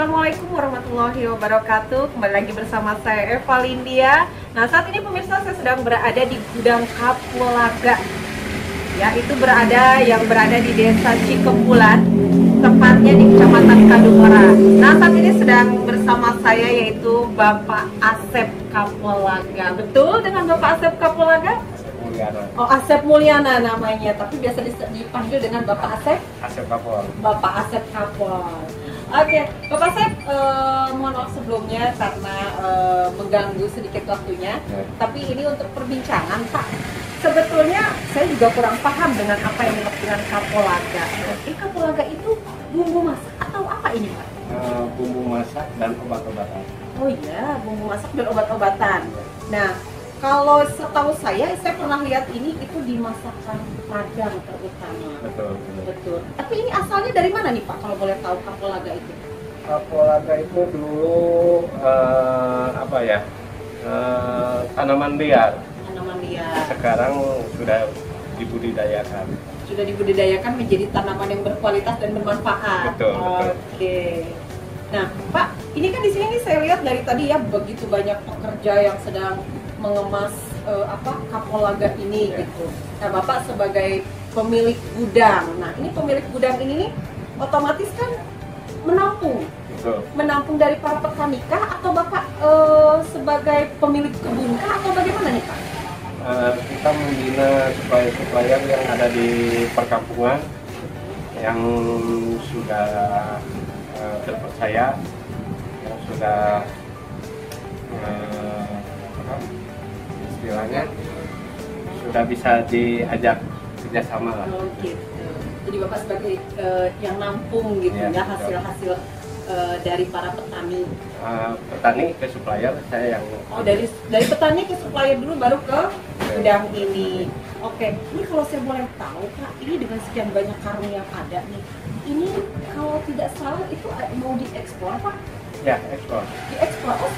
Assalamualaikum warahmatullahi wabarakatuh. Kembali lagi bersama saya Eva Lindia. Nah, saat ini pemirsa saya sedang berada di gudang Kapulaga. Ya, itu yang berada di Desa Cikembulan, tepatnya di Kecamatan Kadungora. Nah, saat ini sedang bersama saya yaitu Bapak Asep Kapulaga. Betul dengan Bapak Asep Kapulaga? Oh, Asep Mulyana namanya, tapi biasa dipanggil dengan Bapak Asep? Asep Kapol. Bapak Asep Kapol. Oke, Bapak Asep, mohon maaf sebelumnya karena mengganggu sedikit waktunya. Ya. Tapi ini untuk perbincangan, Pak. Sebetulnya saya juga kurang paham dengan apa yang dimaksud dengan kapulaga. Kapulaga itu bumbu masak atau apa ini, Pak? Bumbu masak dan obat-obatan. Oh iya, bumbu masak dan obat-obatan. Nah, kalau setahu saya pernah lihat ini itu di masakan Padang terutama. Betul. Betul. Tapi ini asalnya dari mana nih, Pak? Kalau boleh tahu kapulaga itu? Kapulaga itu dulu tanaman liar. Tanaman liar. Sekarang sudah dibudidayakan. Sudah dibudidayakan menjadi tanaman yang berkualitas dan bermanfaat. Betul. Oke. Nah, Pak, ini kan di sini nih saya lihat dari tadi ya begitu banyak pekerja yang sedang mengemas kapulaga ini gitu. Nah, Bapak sebagai pemilik gudang. Nah, ini pemilik gudang ini nih otomatis kan menampung. Betul. Menampung dari para petani kah atau Bapak sebagai pemilik kebun kah atau bagaimana nih, Pak? Kita membina supplier yang ada di perkampungan yang sudah terpercaya, yang sudah istilahnya sudah bisa diajak kerjasama lah. Oh gitu. Jadi Bapak sebagai yang nampung gitu ya hasil-hasil dari para petani. Petani ke supplier, saya yang dari petani ke supplier dulu baru ke gudang ini. Oke, ini kalau saya boleh tahu Pak, ini dengan sekian banyak karung yang ada nih, ini kalau tidak salah itu mau diekspor Pak? Ya, ekspor. Diekspor? Oh,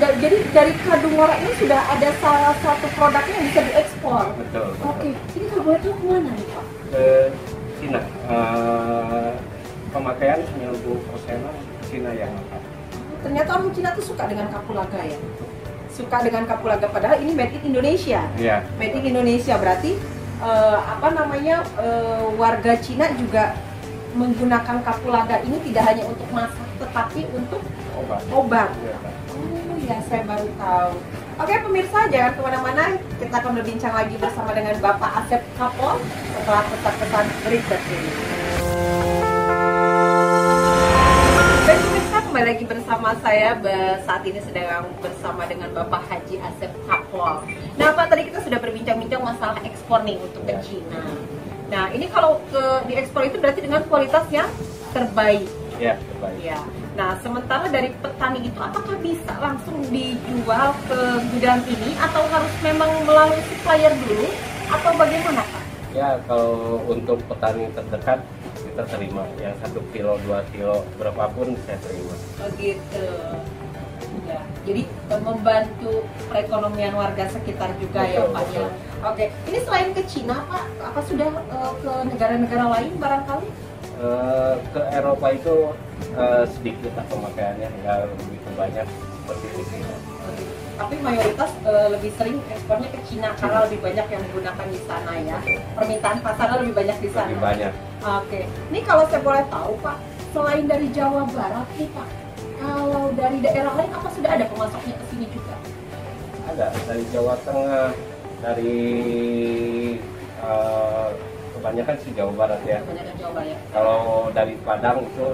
jadi dari Kadungora ini sudah ada salah satu produknya yang bisa diekspor? Betul. Oke, ini kalau boleh tahu kemana nih Pak? Ke Cina. Pemakaian 90%-an Cina yang makan. Ternyata orang Cina tuh suka dengan kapulaga ya? Suka dengan kapulaga, padahal ini made in Indonesia. Iya. Made in Indonesia berarti warga Cina juga menggunakan kapulaga ini tidak hanya untuk masak tetapi untuk obat. Ya. Oh ya, saya baru tahu. Oke pemirsa, jangan kemana-mana, kita akan berbincang lagi bersama dengan Bapak Asep Kapol setelah pesan-pesan berikut ini. Dan pemirsa, kembali lagi bersama saya saat ini sedang bersama dengan Bapak Haji Asep Kapol. Nah Pak, tadi kita sudah berbincang-bincang masalah ekspor nih untuk ke Cina. Nah ini kalau diekspor itu berarti dengan kualitas yang terbaik. Ya, terbaik. Ya. Nah sementara dari petani itu apakah bisa langsung dijual ke gudang ini atau harus memang melalui supplier dulu atau bagaimana Pak? Ya, kalau untuk petani terdekat kita terima yang 1 kilo, 2 kilo, berapapun saya terima. Begitu. Ya, jadi membantu perekonomian warga sekitar juga. Betul, ya Pak ya. Oke, ini selain ke Cina Pak, apa sudah ke negara-negara lain barangkali? Ke Eropa itu sedikit pemakaiannya, nggak begitu banyak seperti di sini. Tapi mayoritas lebih sering ekspornya ke Cina karena lebih banyak yang menggunakan di sana ya. Permintaan pasarnya lebih banyak di sana. Lebih banyak. Oke, ini kalau saya boleh tahu Pak, selain dari Jawa Barat nih Pak, kalau dari daerah lain apa sudah ada pemasoknya ke sini juga? Ada dari Jawa Tengah, dari kebanyakan sih Jawa Barat ya. Kebanyakan Jawa Barat. Kalau dari Padang itu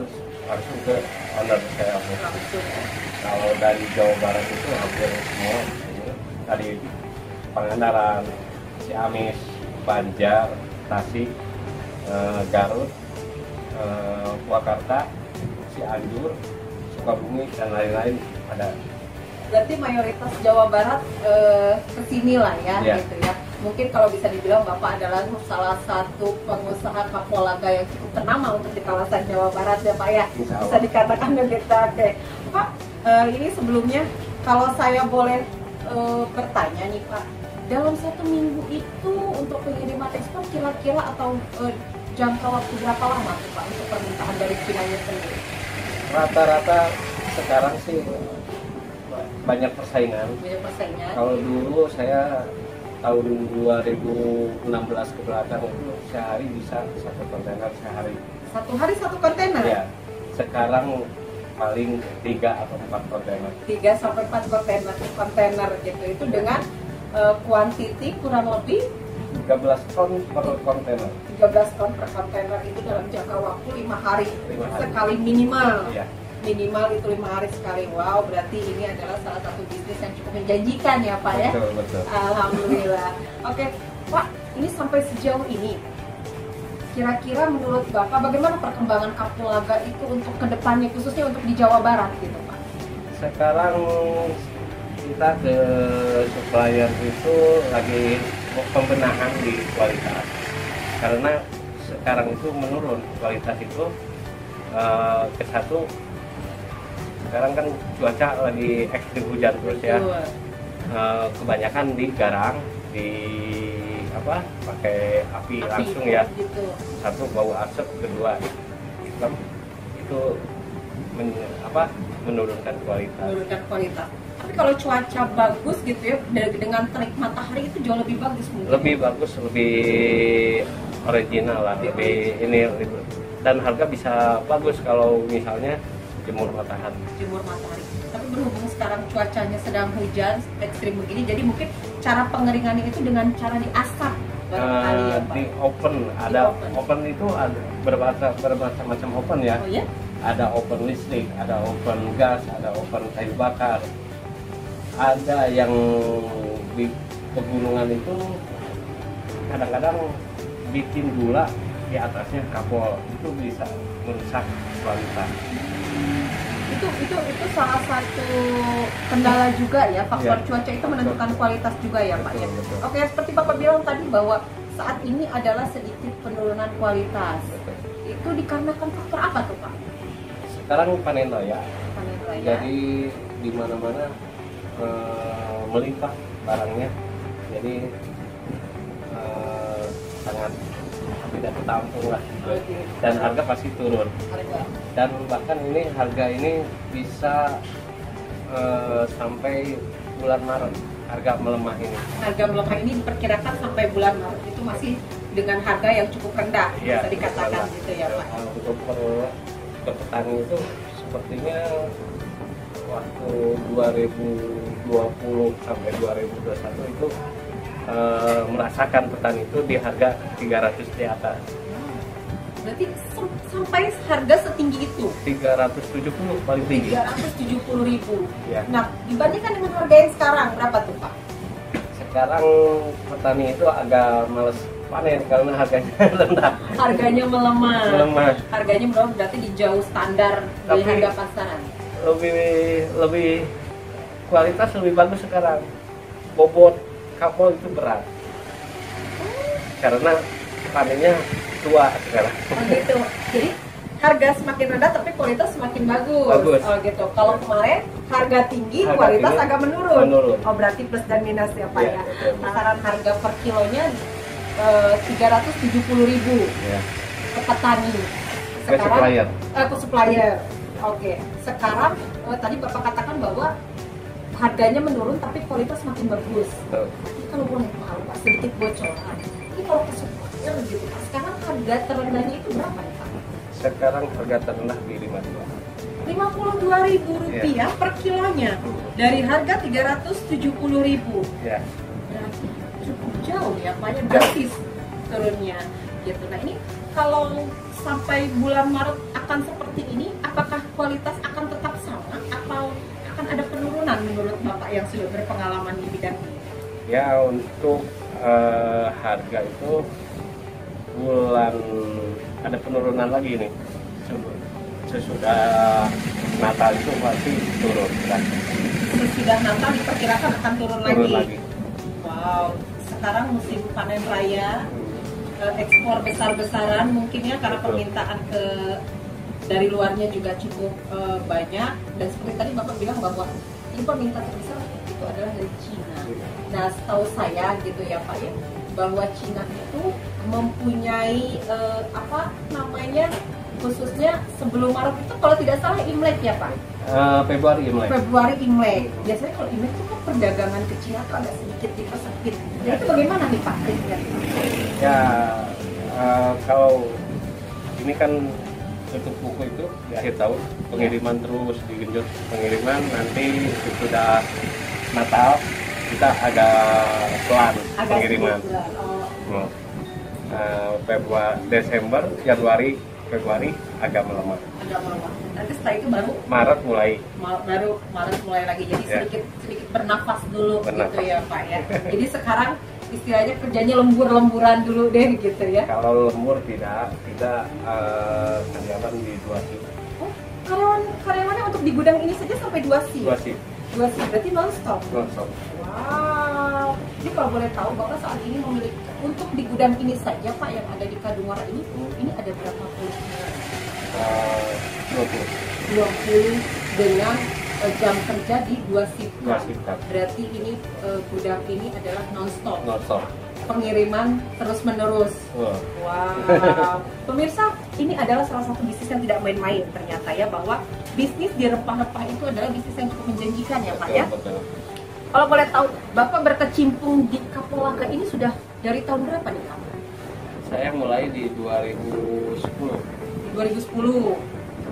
langsung ke owner saya. Kalau dari Jawa Barat itu hampir semua. Dari Pangandaran, Ciamis, Banjar, Tasik, Garut, Purwakarta, Cianjur, Sukabumi dan lain-lain ada. Berarti mayoritas Jawa Barat kesini lah ya, gitu ya. Mungkin kalau bisa dibilang Bapak adalah salah satu pengusaha kapulaga yang cukup ternama untuk di kawasan Jawa Barat ya Pak ya. Bisa dikatakan begitu. Oke. Pak, ini sebelumnya kalau saya boleh bertanya nih Pak, dalam 1 minggu itu untuk pengiriman ekspor kira-kira atau jangka waktu berapa lama tuh Pak untuk permintaan dari Cina sendiri? Rata-rata sekarang sih banyak persaingan. Banyak persaingan. Kalau dulu saya tahun 2016 ke belakang itu sehari bisa 1 kontainer sehari. Satu hari 1 kontainer? Ya, sekarang paling 3 atau 4 kontainer. 3 sampai 4 kontainer gitu. Itu dengan kuantiti kurang lebih 13 ton per kontainer. 13 ton per kontainer itu dalam jangka waktu 5 hari. 5 hari Sekali minimal. Iya. Minimal itu 5 hari sekali. Wow, berarti ini adalah salah satu bisnis yang cukup menjanjikan ya Pak ya? Betul, betul. Alhamdulillah. Oke, Pak, ini sampai sejauh ini kira-kira menurut Bapak bagaimana perkembangan Kapulaga itu untuk kedepannya khususnya untuk di Jawa Barat gitu Pak? Sekarang kita ke supplier itu lagi pembenahan di kualitas, karena sekarang itu menurun kualitas itu. Ke satu, sekarang kan cuaca lagi ekstrim hujan terus ya. Kebanyakan di garang, di apa, pakai api langsung ya. Gitu. Satu bau asap, kedua hitam, itu menurunkan kualitas. Menurunkan kualitas. Tapi kalau cuaca bagus gitu ya, dengan terik matahari itu jauh lebih bagus mungkin. Lebih bagus, lebih original lah, lebih ini, dan harga bisa bagus kalau misalnya jemur matahari. Jemur matahari. Tapi berhubung sekarang cuacanya sedang hujan ekstrim begini, jadi mungkin cara pengeringannya itu dengan cara diasap barangkali ya Pak. Di oven, ada oven itu ada bermacam-macam oven ya. Oh ya? Ada oven listrik, ada oven gas, ada oven kayu bakar. Ada yang di pegunungan itu kadang-kadang bikin gula di atasnya kapol, itu bisa merusak kualitas. Itu salah satu kendala juga ya, faktor Ya, cuaca itu menentukan kualitas juga ya Pak ya. Betul. Oke, seperti Bapak bilang tadi bahwa saat ini adalah sedikit penurunan kualitas. Betul. Itu dikarenakan faktor apa tuh Pak? Sekarang panen raya, Panen raya. jadi di mana-mana melimpah barangnya, jadi sangat tidak tertampung lah, Oke. dan harga pasti turun. Harga. Dan bahkan ini harga ini bisa sampai bulan Maret harga melemah ini. Harga melemah ini diperkirakan sampai bulan Maret itu masih dengan harga yang cukup rendah, Ya, bisa dikatakan gitu ya Pak. Untuk ke petani itu sepertinya waktu 2020 sampai 2021 itu merasakan petani itu di harga 300 di atas. Berarti sampai harga setinggi itu? 370 paling tinggi. 370.000. Ya. Nah, dibandingkan dengan harga yang sekarang berapa tuh Pak? Sekarang petani itu agak males panen karena harganya rendah. Harganya melemah. Melemah. Harganya melemah berarti di jauh standar dari Tapi harga pasaran. Lebih kualitas lebih bagus sekarang. Bobot kapol itu berat. Karena panennya tua sekarang. Oh gitu. Jadi harga semakin rendah tapi kualitas semakin bagus. Bagus. Oh gitu. Kalau kemarin harga tinggi, Harga kualitas tinggi, agak menurun. menurun. Oh berarti plus dan minus ya Pak Iya, ya. betul. Pasaran harga per kilonya 370.000 Ya. ke petani. Ke supplier. Ke supplier. Oke. Sekarang tadi Bapak katakan bahwa harganya menurun tapi kualitas makin bagus. Betul. Tapi kalau boleh tahu Pak, sedikit bocoran. Ini kalau ke supplier gitu Pak, sekarang harga terendahnya itu berapa ya Pak? Sekarang harga terendah di 52. Rp52.000 per kilonya. Dari harga 370.000. Ya. Berarti cukup jauh ya Pak, ya drastis turunnya gitu. Nah ini kalau sampai bulan Maret akan seperti ini, apakah kualitas akan tetap sama atau akan ada penurunan menurut Bapak yang sudah berpengalaman di bidang ini? Ya, untuk harga itu bulan ada penurunan lagi nih. Sesudah Natal itu pasti turun. Sesudah Natal diperkirakan akan turun lagi. Wow, sekarang musim panen raya, ekspor besar-besaran mungkin ya karena permintaan dari luarnya juga cukup banyak, dan seperti tadi Bapak bilang bahwa ini permintaan terbesar itu adalah dari Cina. Nah, setahu saya gitu ya Pak ya, bahwa Cina itu mempunyai khususnya sebelum Maret itu kalau tidak salah Imlek ya Pak? Februari Imlek. Februari Imlek. Biasanya kalau Imlek itu kan perdagangan ke Cina tuh agak sedikit dipersempit. Nah itu bagaimana nih Pak? Ya kalau ini kan tutup buku itu di akhir tahun, pengiriman terus digenjot pengiriman, nanti sudah Natal kita ada pelan pengiriman. Februari, Desember, Januari, Februari agak melemah. Agak melemah. Nanti setelah itu baru Maret mulai. Maret mulai lagi. Jadi sedikit bernafas dulu gitu ya Pak ya. Jadi sekarang istilahnya kerjanya lembur-lemburan dulu deh gitu ya. Kalau lembur tidak, kita karyawan di 2 shift. Oh, karyawannya untuk di gudang ini saja sampai 2 shift. 2 shift. 2 shift berarti non-stop. Non-stop. Wow. Jadi kalau boleh tahu Bapak saat ini memiliki untuk di gudang ini saja Pak yang ada di Kadungora ini ada berapa puluh? 20 dengan jam kerja di 2 shift. Berarti ini gudang ini adalah non-stop. Pengiriman terus menerus. Wow. Pemirsa, ini adalah salah satu bisnis yang tidak main-main ternyata ya, bahwa bisnis di rempah-rempah itu adalah bisnis yang cukup menjanjikan ya Pak ya. Kalau boleh tahu, Bapak berkecimpung di Kapulaga ini sudah dari tahun berapa nih Pak? Saya mulai di 2010. 2010.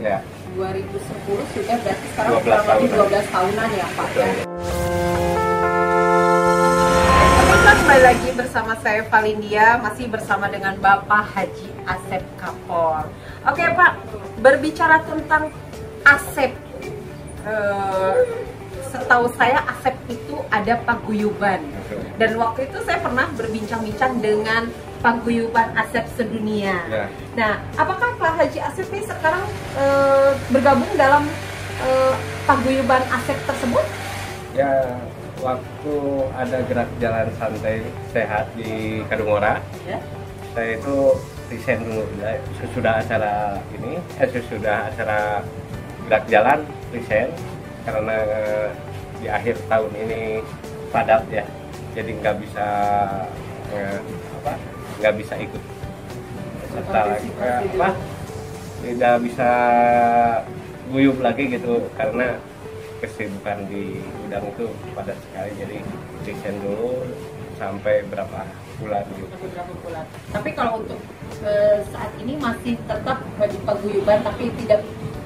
Ya. 2010 sudah berarti sekarang kurang lebih 12 tahunan ya Pak ya. Kembali lagi bersama saya Valindia, masih bersama dengan Bapak Haji Asep Kapol. Oke Pak, berbicara tentang Asep, setahu saya Asep itu ada paguyuban, dan waktu itu saya pernah berbincang-bincang dengan paguyuban Asep sedunia. Ya. Nah, apakah Pak Haji Asep ini sekarang bergabung dalam paguyuban Asep tersebut? Ya, waktu ada gerak jalan santai sehat di Kadungora, ya, saya itu resign dulu. Sesudah acara ini, sesudah acara gerak jalan resign karena di akhir tahun ini padat ya, jadi nggak bisa ikut serta lagi, tidak bisa guyup lagi gitu karena kesibukan di gudang itu padat sekali, jadi resign dulu sampai berapa bulan gitu. Tapi kalau untuk saat ini masih tetap di paguyuban tapi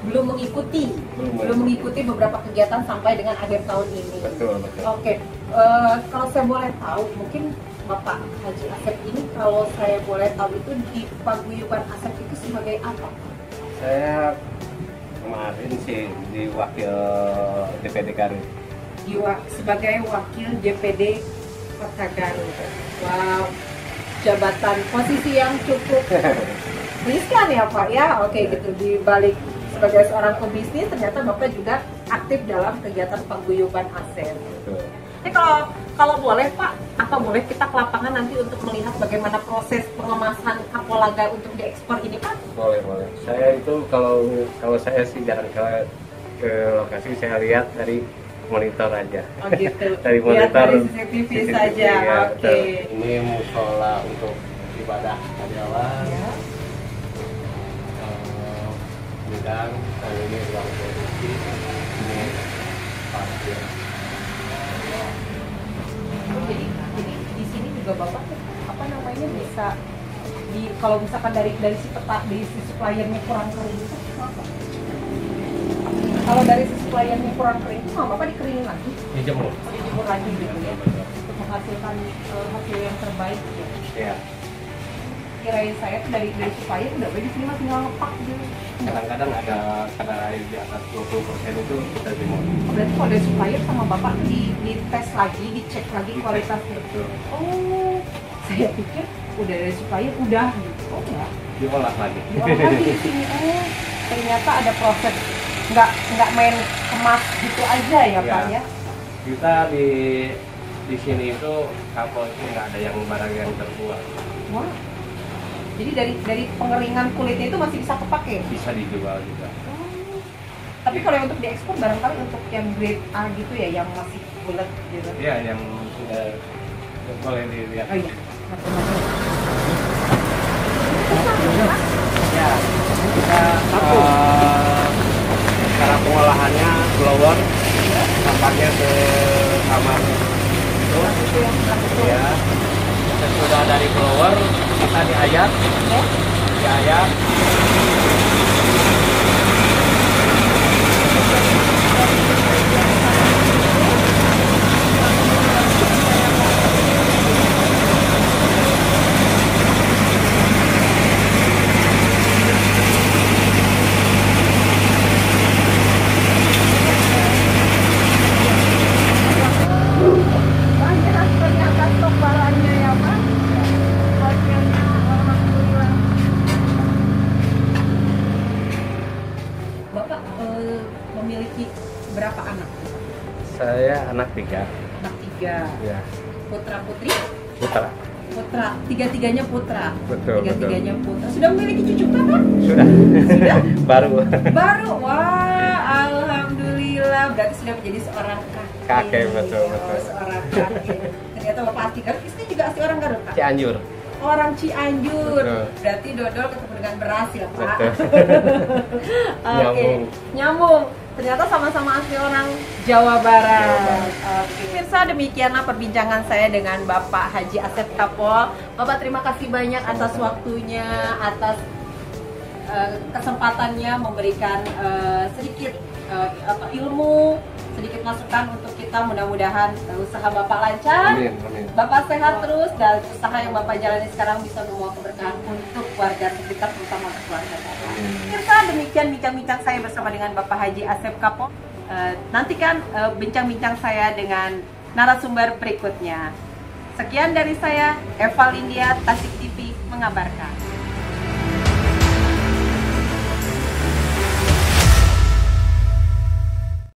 belum mengikuti beberapa kegiatan sampai dengan akhir tahun ini. Betul. Oke. Kalau saya boleh tahu, mungkin Bapak Haji Asep ini, kalau saya boleh tahu itu di paguyuban Asep itu sebagai apa? Saya kemarin sih di wakil DPD Garut. Sebagai wakil DPD Kota Garut. Wow, jabatan posisi yang cukup riskan ya Pak ya. Oke, gitu. Di balik sebagai seorang pebisnis, ternyata Bapak juga aktif dalam kegiatan paguyuban Asep. Ini kalau boleh Pak, apa boleh kita ke lapangan nanti untuk melihat bagaimana proses pengemasan kapulaga untuk diekspor ini Pak? Boleh. Saya itu kalau saya sih jarang ke lokasi, saya lihat dari monitor aja. Oh gitu. Dari monitor, dari CCTV saja. Ya, oke. Ini musola untuk ibadah karyawan. Ya. Gudang, ini ruang produksi, ini parkir. Jadi di sini juga Bapak bisa kalau misalkan dari si suppliernya kurang kering itu apa? Kalau dari si suppliernya kurang kering itu sama Bapak dikeringin lagi? Dijemur lagi gitu ya, untuk menghasilkan hasil yang terbaik gitu. Ya. Kirain saya tuh dari supplier udah di sini tinggal ngepak gitu. Kadang-kadang ada kadar air di atas 20% itu kita jemur. Berarti kalau dari supplier sama Bapak di tes lagi, dicek lagi kualitasnya. Betul. Oh, saya pikir udah dari supplier udah gitu. Oh enggak. Diolah lagi di sini. Oh, ternyata ada proses, nggak main kemas gitu aja ya Pak ya. Kita di sini itu kapal itu nggak ada yang barang yang terbuang. Wah. Jadi dari pengeringan kulitnya itu masih bisa kepake? Bisa dijual juga. Tapi kalau yang untuk diekspor barangkali untuk yang grade A gitu ya, yang masih bulat gitu? Iya, yang sudah boleh dilihat. Oh iya. Ya, kita berapa anak? Saya anak 3. Anak 3. Ya, Putra putri? putra. Putra. Tiga-tiganya putra. Betul, Tiga-tiganya putra. Sudah memiliki cucu berapa? Sudah. Sudah? Baru. Baru. Wah, alhamdulillah. Berarti sudah menjadi seorang kakek. Kakek, betul, betul. Seorang kakek. Ternyata Bapak asli Garut. Istri juga asli orang Garut, Pak? Cianjur. Orang Cianjur. Betul. Berarti dodol ketemu dengan beras ya, Pak? Betul. Oke. Nyambung. Nyambung. Ternyata sama-sama asli orang Jawa Barat. Jawa Barat. Oke, pemirsa, demikianlah perbincangan saya dengan Bapak Haji Asep Kapol. Bapak, terima kasih banyak atas waktunya, atas kesempatannya memberikan sedikit ilmu, sedikit masukan untuk kita. Mudah-mudahan usaha Bapak lancar, Amin, amin. Bapak sehat terus, dan usaha yang Bapak jalani sekarang bisa membawa keberkahan untuk warga sekitar, terutama untuk keluarga Bapak. Pemirsa, demikian bincang-bincang saya bersama dengan Bapak Haji Asep Kapol. Nantikan bincang-bincang saya dengan narasumber berikutnya. Sekian dari saya, Eva Lindia, Tasik TV mengabarkan.